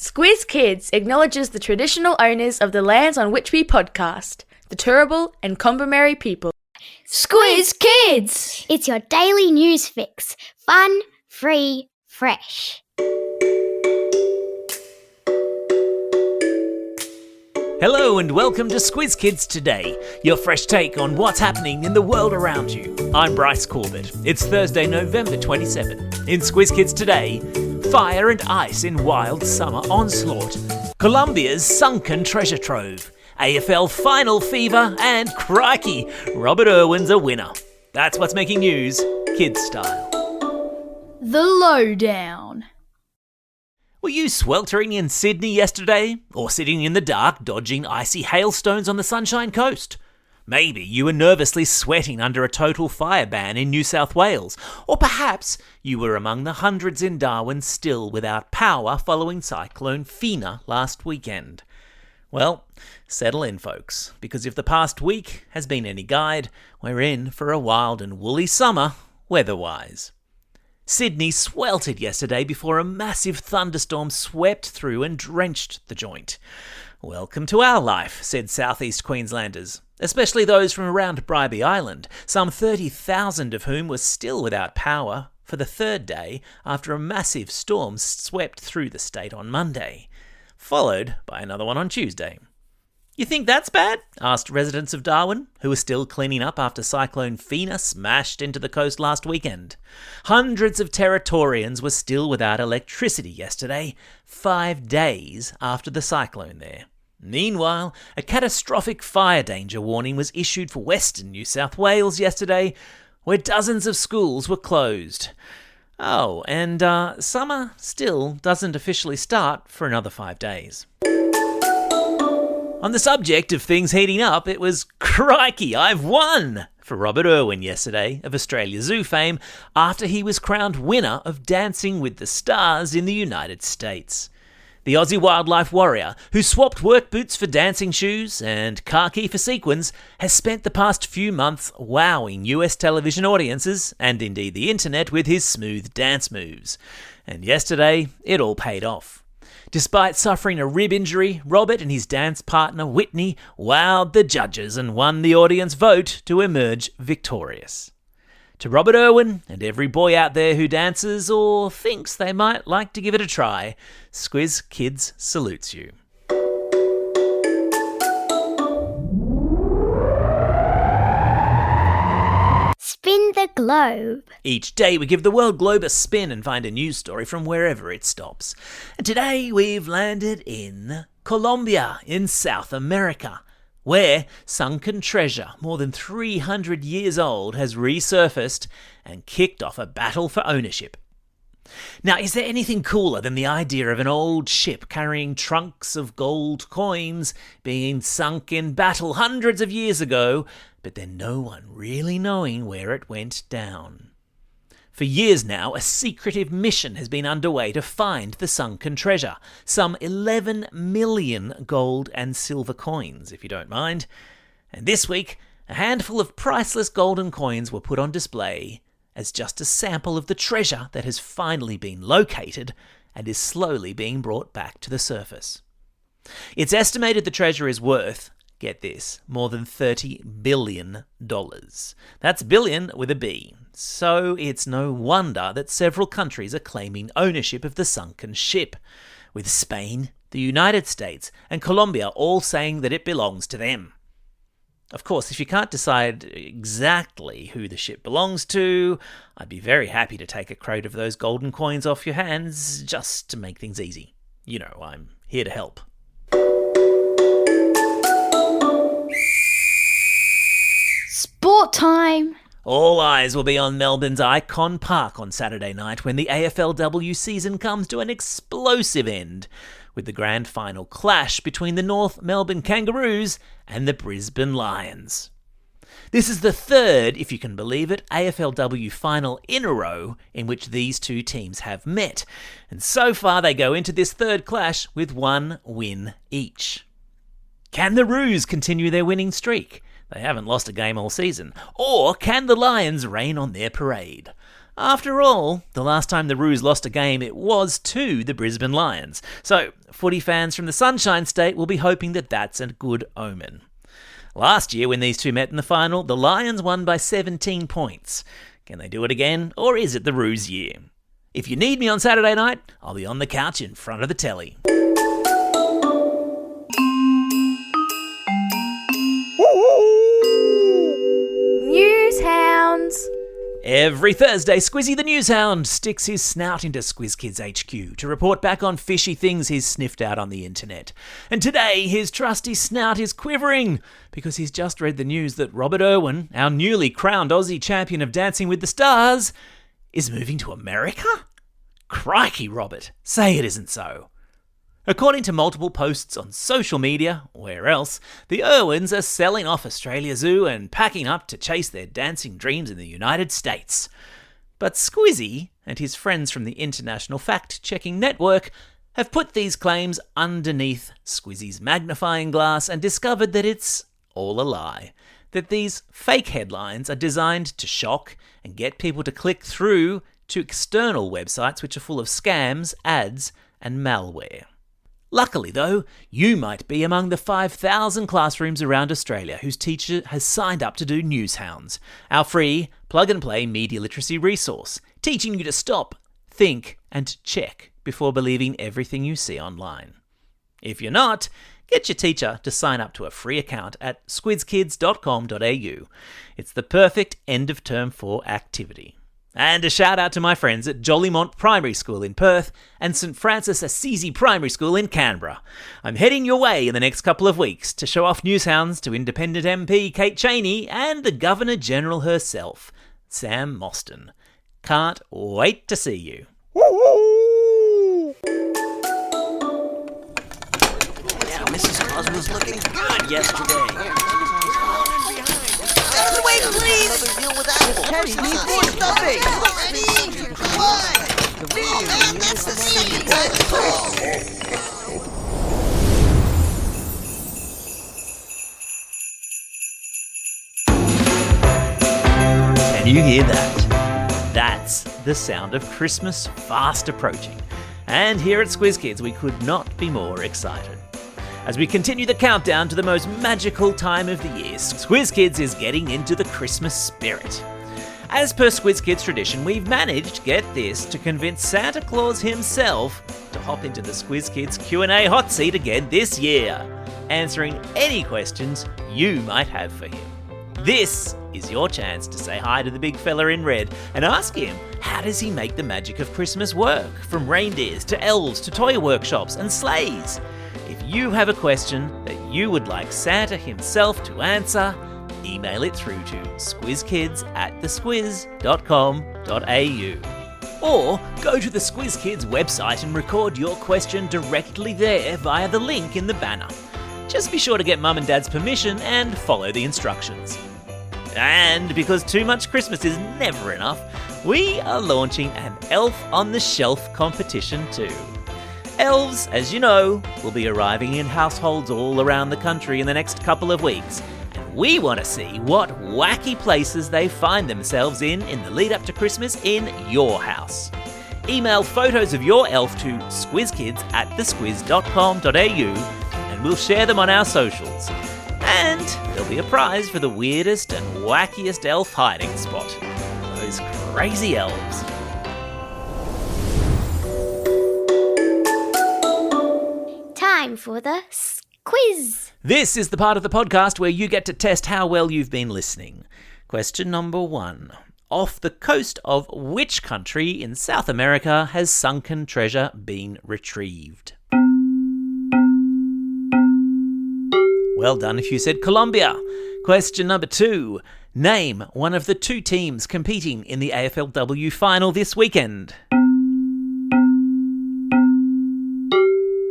Squiz Kids acknowledges the traditional owners of the lands on which we podcast, the Turrbal and Combermary people. Squiz Kids! It's your daily news fix. Fun, free, fresh. Hello and welcome to Squiz Kids Today, your fresh take on what's happening in the world around you. I'm Bryce Corbett. It's Thursday, November 27. In Squiz Kids Today, fire and ice in wild summer onslaught, Colombia's sunken treasure trove, AFL final fever, and Crikey, Robert Irwin's a winner. That's what's making news, kids style. The Lowdown. Were you sweltering in Sydney yesterday? Or sitting in the dark dodging icy hailstones on the Sunshine Coast? Maybe you were nervously sweating under a total fire ban in New South Wales. Or perhaps you were among the hundreds in Darwin still without power following cyclone Fina last weekend. Well, settle in folks, because if the past week has been any guide, we're in for a wild and woolly summer, weather-wise. Sydney sweltered yesterday before a massive thunderstorm swept through and drenched the joint. Welcome to our life, said southeast Queenslanders, especially those from around Bribie Island, some 30,000 of whom were still without power for the third day after a massive storm swept through the state on Monday, followed by another one on Tuesday. You think that's bad? Asked residents of Darwin, who were still cleaning up after Cyclone Fina smashed into the coast last weekend. Hundreds of Territorians were still without electricity yesterday, 5 days after the cyclone there. Meanwhile, a catastrophic fire danger warning was issued for Western New South Wales yesterday, where dozens of schools were closed. Oh, and summer still doesn't officially start for another 5 days. On the subject of things heating up, it was Crikey, I've won for Robert Irwin yesterday of Australia Zoo fame after he was crowned winner of Dancing with the Stars in the United States. The Aussie wildlife warrior, who swapped work boots for dancing shoes and khaki for sequins, has spent the past few months wowing US television audiences and indeed the internet with his smooth dance moves. And yesterday, it all paid off. Despite suffering a rib injury, Robert and his dance partner Whitney wowed the judges and won the audience vote to emerge victorious. To Robert Irwin and every boy out there who dances or thinks they might like to give it a try, Squiz Kids salutes you. Spin the globe. Each day we give the world globe a spin and find a news story from wherever it stops. And today we've landed in Colombia in South America, where sunken treasure more than 300 years old has resurfaced and kicked off a battle for ownership. Now, is there anything cooler than the idea of an old ship carrying trunks of gold coins being sunk in battle hundreds of years ago, but then no one really knowing where it went down? For years now, a secretive mission has been underway to find the sunken treasure, some 11 million gold and silver coins, if you don't mind. And this week, a handful of priceless golden coins were put on display as just a sample of the treasure that has finally been located and is slowly being brought back to the surface. It's estimated the treasure is worth, get this, more than $30 billion. That's billion with a B. So it's no wonder that several countries are claiming ownership of the sunken ship, with Spain, the United States, and Colombia all saying that it belongs to them. Of course, if you can't decide exactly who the ship belongs to, I'd be very happy to take a crate of those golden coins off your hands just to make things easy. You know, I'm here to help. Sport time! All eyes will be on Melbourne's Icon Park on Saturday night when the AFLW season comes to an explosive end, with the grand final clash between the North Melbourne Kangaroos and the Brisbane Lions. This is the third, if you can believe it, AFLW final in a row in which these two teams have met, and so far they go into this third clash with 1 win each. Can the Roos continue their winning streak? They haven't lost a game all season. Or can the Lions rain on their parade? After all, the last time the Roos lost a game, it was to the Brisbane Lions. So, footy fans from the Sunshine State will be hoping that that's a good omen. Last year, when these two met in the final, the Lions won by 17 points. Can they do it again, or is it the Roos year? If you need me on Saturday night, I'll be on the couch in front of the telly. News hounds. Every Thursday, Squizzy the Newshound sticks his snout into Squiz Kids HQ to report back on fishy things he's sniffed out on the internet. And today, his trusty snout is quivering because he's just read the news that Robert Irwin, our newly crowned Aussie champion of Dancing with the Stars, is moving to America? Crikey, Robert, say it isn't so. According to multiple posts on social media, where else, the Irwins are selling off Australia Zoo and packing up to chase their dancing dreams in the United States. But Squizzy and his friends from the International Fact-Checking Network have put these claims underneath Squizzy's magnifying glass and discovered that it's all a lie. That these fake headlines are designed to shock and get people to click through to external websites which are full of scams, ads, and malware. Luckily, though, you might be among the 5,000 classrooms around Australia whose teacher has signed up to do Newshounds, our free, plug-and-play media literacy resource, teaching you to stop, think, and check before believing everything you see online. If you're not, get your teacher to sign up to a free account at squizkids.com.au. It's the perfect end-of-term 4 activity. And a shout out to my friends at Jollymont Primary School in Perth and St Francis Assisi Primary School in Canberra. I'm heading your way in the next couple of weeks to show off Newshounds to Independent MP Kate Chaney and the Governor-General herself, Sam Mostyn. Can't wait to see you. Yeah, Mrs. Claus was looking good yesterday. Out of the way, please! Another deal with apples. Teddy needs more stuffing. Ready? One. Oh, man, that's the second time. Can you hear that? That's the sound of Christmas fast approaching. And here at Squiz Kids, we could not be more excited. As we continue the countdown to the most magical time of the year, Squiz Kids is getting into the Christmas spirit. As per Squiz Kids tradition, we've managed, get this, to convince Santa Claus himself to hop into the Squiz Kids Q&A hot seat again this year, answering any questions you might have for him. This is your chance to say hi to the big fella in red and ask him, how does he make the magic of Christmas work? From reindeers to elves to toy workshops and sleighs. If you have a question that you would like Santa himself to answer, email it through to squizkids@thesquiz.com.au. Or go to the Squiz Kids website and record your question directly there via the link in the banner. Just be sure to get Mum and Dad's permission and follow the instructions. And because too much Christmas is never enough, we are launching an Elf on the Shelf competition too. Elves, as you know, will be arriving in households all around the country in the next couple of weeks, and we want to see what wacky places they find themselves in the lead up to Christmas in your house. Email photos of your elf to squizkids@thesquiz.com.au and we'll share them on our socials. And there'll be a prize for the weirdest and wackiest elf hiding spot. Those crazy elves. Time for the quiz. This is the part of the podcast where you get to test how well you've been listening. Question number 1. Off the coast of which country in South America has sunken treasure been retrieved? Well done if you said Colombia. Question number 2. Name one of the 2 teams competing in the AFLW final this weekend.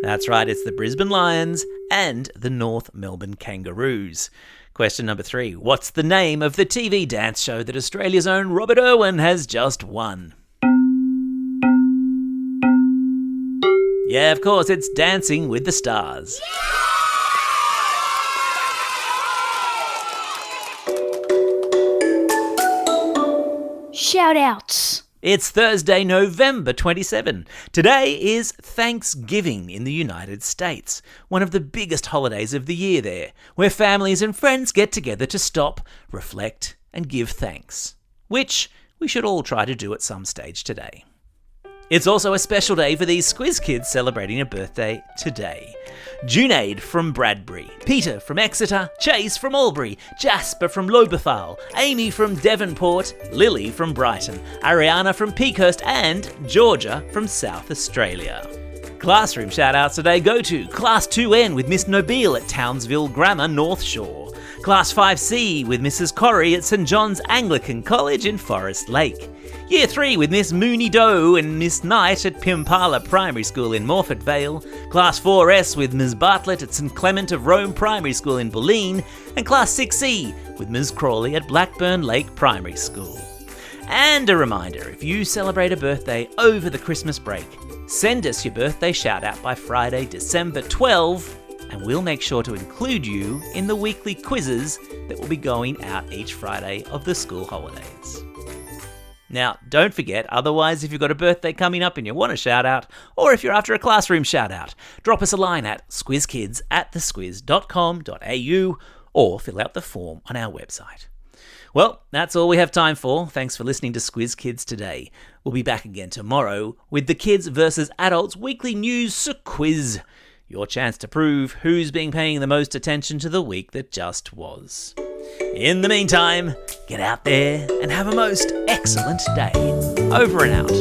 That's right, it's the Brisbane Lions and the North Melbourne Kangaroos. Question number 3. What's the name of the TV dance show that Australia's own Robert Irwin has just won? Yeah, of course, it's Dancing with the Stars. Shout outs. It's Thursday, November 27. Today is Thanksgiving in the United States, one of the biggest holidays of the year there, where families and friends get together to stop, reflect, and give thanks, which we should all try to do at some stage today. It's also a special day for these Squiz kids celebrating a birthday today. Junaid from Bradbury, Peter from Exeter, Chase from Albury, Jasper from Lobethal, Amy from Devonport, Lily from Brighton, Ariana from Peakhurst, and Georgia from South Australia. Classroom shout-outs today go to Class 2N with Miss Nobile at Townsville Grammar, North Shore, Class 5C with Mrs. Corrie at St John's Anglican College in Forest Lake, Year 3 with Miss Mooney Doe and Miss Knight at Pimpala Primary School in Morford Vale, Class 4S with Ms Bartlett at St Clement of Rome Primary School in Bulleen, and Class 6E with Ms Crawley at Blackburn Lake Primary School. And a reminder, if you celebrate a birthday over the Christmas break, send us your birthday shout-out by Friday, December 12, and we'll make sure to include you in the weekly quizzes that will be going out each Friday of the school holidays. Now, don't forget, otherwise, if you've got a birthday coming up and you want a shout-out, or if you're after a classroom shout-out, drop us a line at squizkids@thesquiz.com.au or fill out the form on our website. Well, that's all we have time for. Thanks for listening to Squiz Kids today. We'll be back again tomorrow with the Kids vs. Adults Weekly News Quiz. Your chance to prove who's been paying the most attention to the week that just was. In the meantime, get out there and have a most excellent day. Over and out.